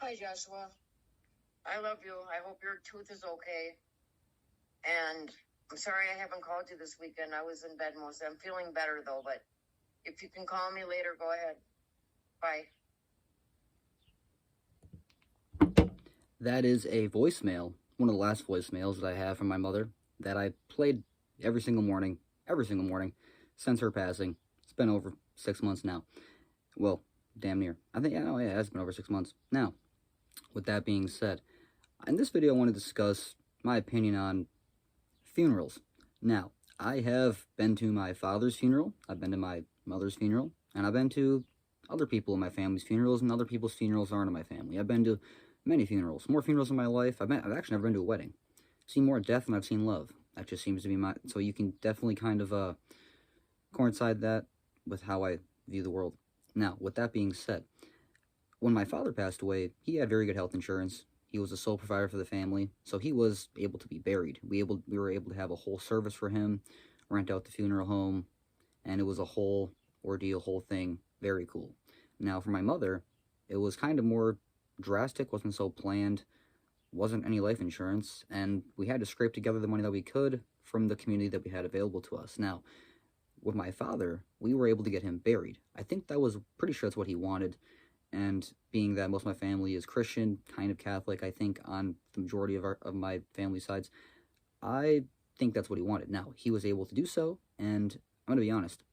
Hi, Joshua. I love you. I hope your tooth is okay. And I'm sorry I haven't called you this weekend. I was in bed most. I'm feeling better though, but if you can call me later, go ahead. Bye. That is a voicemail, one of the last voicemails that I have from my mother that I played every single morning since her passing. It's been over 6 months now. Well, damn near. I think, yeah, it has been over 6 months. Now, with that being said, in this video I want to discuss my opinion on funerals. Now, I have been to my father's funeral, I've been to my mother's funeral, and I've been to other people in my family's funerals, and other people's funerals aren't in my family. I've been to many funerals, more funerals in my life. I've actually never been to a wedding. I've seen more death than I've seen love. That just seems to be my, so you can definitely kind of coincide that with how I view the world. Now, with that being said, when my father passed away, he had very good health insurance. He was a sole provider for the family, so he was able to be buried. We were able to have a whole service for him, rent out the funeral home, and it was a whole ordeal, whole thing. Very cool. Now, for my mother, it was kind of more drastic, wasn't so planned, wasn't any life insurance, and we had to scrape together the money that we could from the community that we had available to us. Now, with my father, we were able to get him buried. I think that was pretty sure that's what he wanted. And being that most of my family is Christian, kind of Catholic, I think on the majority of my family sides, I think that's what he wanted. Now, he was able to do so, and I'm going to be honest,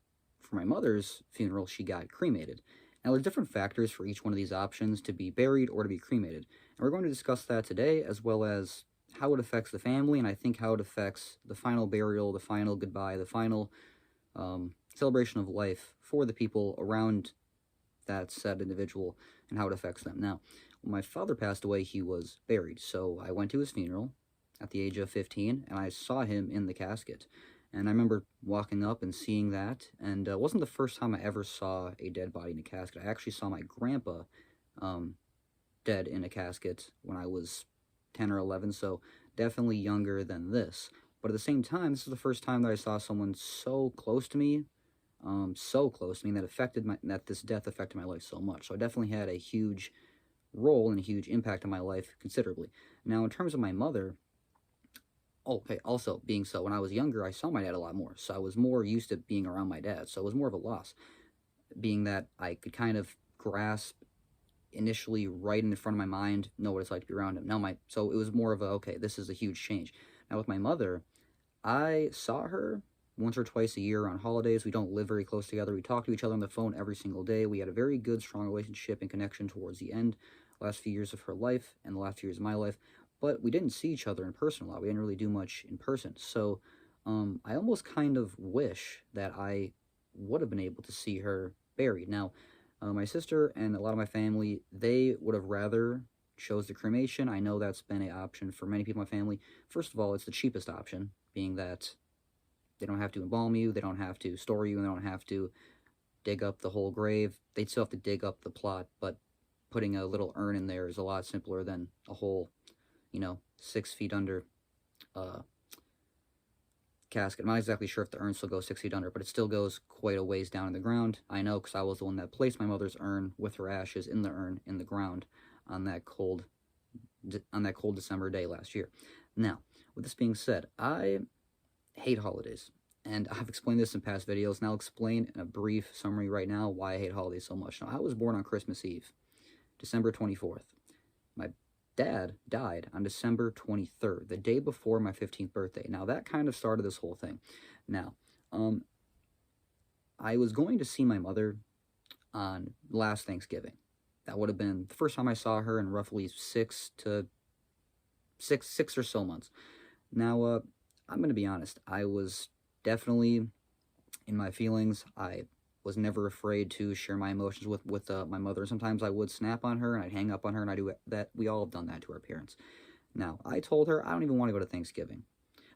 for my mother's funeral, she got cremated. Now, there's different factors for each one of these options, to be buried or to be cremated. And we're going to discuss that today, as well as how it affects the family, and I think how it affects the final burial, the final goodbye, the final celebration of life for the people around that said individual, and how it affects them. Now, when my father passed away, he was buried, so I went to his funeral at the age of 15, and I saw him in the casket. And I remember walking up and seeing that, and it wasn't the first time I ever saw a dead body in a casket. I actually saw my grandpa dead in a casket when I was 10 or 11, so definitely younger than this. But at the same time, this is the first time that I saw someone so close to me, that this death affected my life so much. So I definitely had a huge role and a huge impact on my life considerably. Now, in terms of my mother, okay, also being so, when I was younger, I saw my dad a lot more, so I was more used to being around my dad, so it was more of a loss, being that I could kind of grasp initially right in the front of my mind, know what it's like to be around him. So it was more of a, okay, this is a huge change. Now, with my mother, I saw her once or twice a year on holidays. We don't live very close together. We talk to each other on the phone every single day. We had a very good, strong relationship and connection towards the end, last few years of her life and the last few years of my life. But we didn't see each other in person a lot. We didn't really do much in person. So I almost kind of wish that I would have been able to see her buried. Now, my sister and a lot of my family, they would have rather chose the cremation. I know that's been an option for many people in my family. First of all, it's the cheapest option, being that they don't have to embalm you, they don't have to store you, and they don't have to dig up the whole grave. They'd still have to dig up the plot, but putting a little urn in there is a lot simpler than a whole, 6 feet under casket. I'm not exactly sure if the urn still goes 6 feet under, but it still goes quite a ways down in the ground. I know because I was the one that placed my mother's urn with her ashes in the urn in the ground on that cold December day last year. Now, with this being said, I hate holidays. And I've explained this in past videos, and I'll explain in a brief summary right now why I hate holidays so much. Now, I was born on Christmas Eve, December 24th. My dad died on December 23rd, the day before my 15th birthday. Now, that kind of started this whole thing. Now, I was going to see my mother on last Thanksgiving. That would have been the first time I saw her in roughly six or so months. Now, I'm going to be honest. I was definitely in my feelings. I was never afraid to share my emotions with my mother. Sometimes I would snap on her and I'd hang up on her, and I do that. We all have done that to our parents. Now, I told her I don't even want to go to Thanksgiving.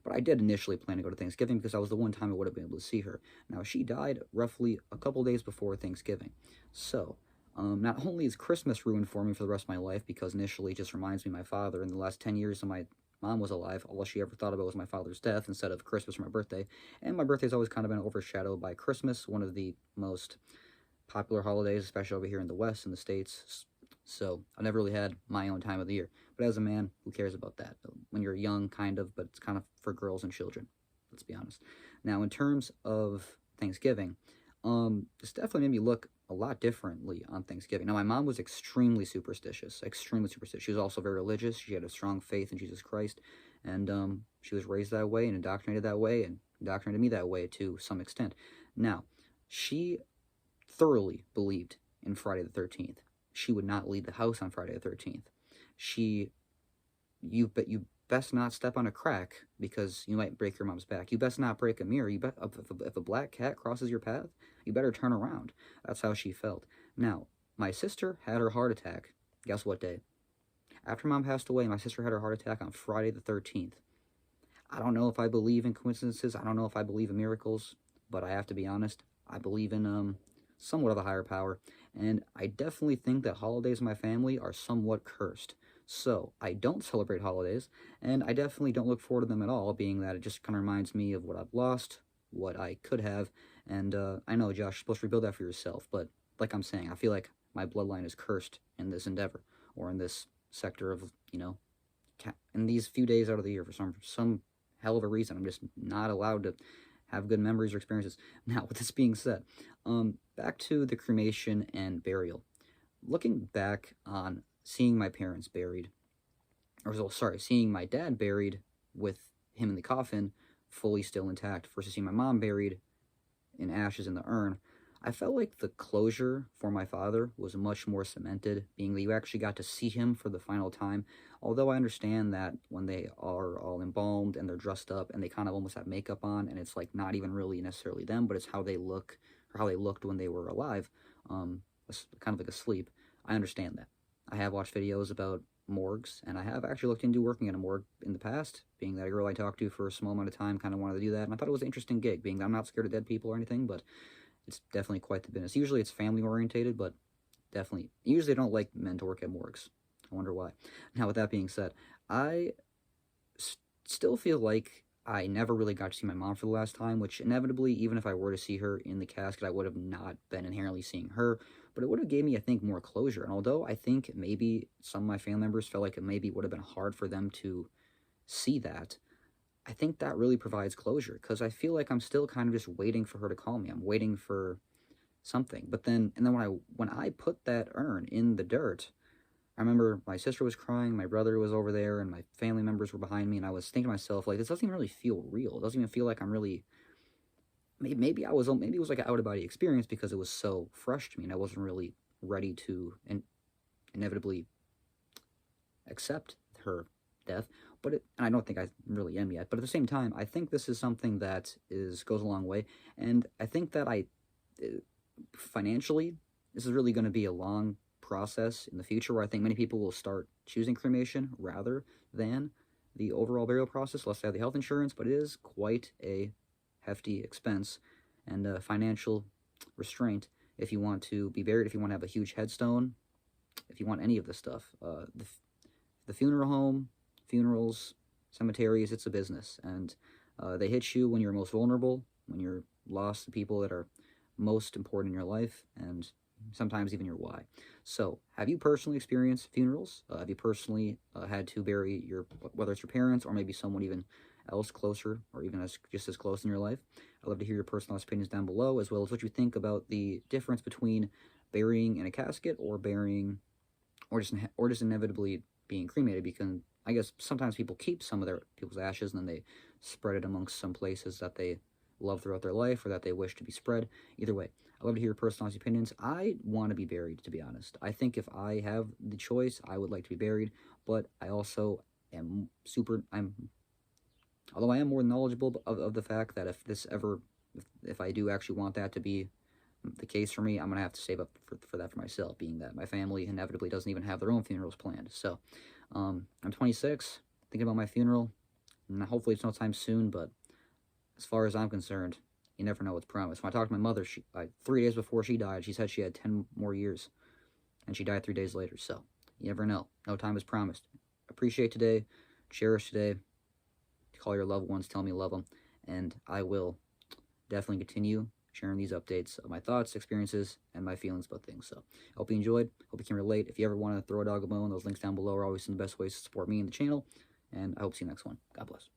But I did initially plan to go to Thanksgiving because that was the one time I would have been able to see her. Now, she died roughly a couple days before Thanksgiving. So, not only is Christmas ruined for me for the rest of my life, because initially it just reminds me of my father. In the last 10 years of my mom was alive, all she ever thought about was my father's death instead of Christmas or my birthday. And my birthday's always kind of been overshadowed by Christmas, one of the most popular holidays, especially over here in the West, in the States. So I've never really had my own time of the year. But as a man, who cares about that? When you're young, kind of, but it's kind of for girls and children. Let's be honest. Now, in terms of Thanksgiving, this definitely made me look a lot differently on Thanksgiving. Now, my mom was extremely superstitious, extremely superstitious. She was also very religious. She had a strong faith in Jesus Christ, and she was raised that way and indoctrinated that way, and indoctrinated me that way to some extent. Now, she thoroughly believed in Friday the 13th. She would not leave the house on Friday the 13th. You best not step on a crack because you might break your mom's back. You best not break a mirror. If a black cat crosses your path, you better turn around. That's how she felt. Now, my sister had her heart attack. Guess what day? After mom passed away, my sister had her heart attack on Friday the 13th. I don't know if I believe in coincidences. I don't know if I believe in miracles, but I have to be honest. I believe in somewhat of a higher power, and I definitely think that holidays in my family are somewhat cursed. So I don't celebrate holidays, and I definitely don't look forward to them at all, being that it just kind of reminds me of what I've lost, what I could have, and I know, Josh, you're supposed to rebuild that for yourself, but like I'm saying, I feel like my bloodline is cursed in this endeavor, or in this sector of, in these few days out of the year for some hell of a reason. I'm just not allowed to have good memories or experiences. Now, with this being said, back to the cremation and burial. Looking back on seeing my parents buried, seeing my dad buried with him in the coffin, fully still intact, versus seeing my mom buried in ashes in the urn, I felt like the closure for my father was much more cemented, being that you actually got to see him for the final time. Although I understand that when they are all embalmed and they're dressed up and they kind of almost have makeup on, and it's like not even really necessarily them, but it's how they look, or how they looked when they were alive, kind of like asleep. I understand that. I have watched videos about morgues, and I have actually looked into working in a morgue in the past, being that a girl I talked to for a small amount of time kind of wanted to do that, and I thought it was an interesting gig, being that I'm not scared of dead people or anything, but it's definitely quite the business. Usually it's family orientated, but definitely, usually I don't like men to work at morgues. I wonder why. Now, with that being said, I still feel like I never really got to see my mom for the last time, which inevitably, even if I were to see her in the casket, I would have not been inherently seeing her, but it would have gave me, I think, more closure. And although I think maybe some of my family members felt like it maybe would have been hard for them to see that, I think that really provides closure, because I feel like I'm still kind of just waiting for her to call me. I'm waiting for something. But then, when I put that urn in the dirt, I remember my sister was crying, my brother was over there, and my family members were behind me, and I was thinking to myself, like, this doesn't even really feel real. It doesn't even feel like I'm really, maybe it was like an out-of-body experience because it was so fresh to me, and I wasn't really ready to inevitably accept her death. And I don't think I really am yet. But at the same time, I think this is something that goes a long way, and I think that financially, this is really going to be a long process in the future, where I think many people will start choosing cremation rather than the overall burial process, unless they have the health insurance. But it is quite a hefty expense and a financial restraint if you want to be buried, if you want to have a huge headstone, if you want any of this stuff. The funeral home, funerals, cemeteries, it's a business, and they hit you when you're most vulnerable, when you're lost to people that are most important in your life, and sometimes even your why. So, have you personally experienced funerals? Have you personally had to bury whether it's your parents or maybe someone even else closer, or even just as close in your life? I'd love to hear your personalized opinions down below, as well as what you think about the difference between burying in a casket or just inevitably being cremated, because I guess sometimes people keep some of their people's ashes and then they spread it amongst some places that they love throughout their life or that they wish to be spread. Either way, I'd love to hear your personalized opinions. I want to be buried, to be honest. I think if I have the choice, I would like to be buried, but I also am although I am more knowledgeable of the fact that if I do actually want that to be the case for me, I'm going to have to save up for that for myself, being that my family inevitably doesn't even have their own funerals planned. So, I'm 26, thinking about my funeral, and hopefully it's no time soon, but as far as I'm concerned, you never know what's promised. When I talked to my mother, 3 days before she died, she said she had 10 more years, and she died 3 days later, so you never know. No time is promised. Appreciate today, cherish today, call your loved ones, tell them you love them, and I will definitely continue sharing these updates of my thoughts, experiences, and my feelings about things. So I hope you enjoyed. Hope you can relate. If you ever want to throw a dog a bone, those links down below are always some of the best ways to support me and the channel. And I hope to see you next one. God bless.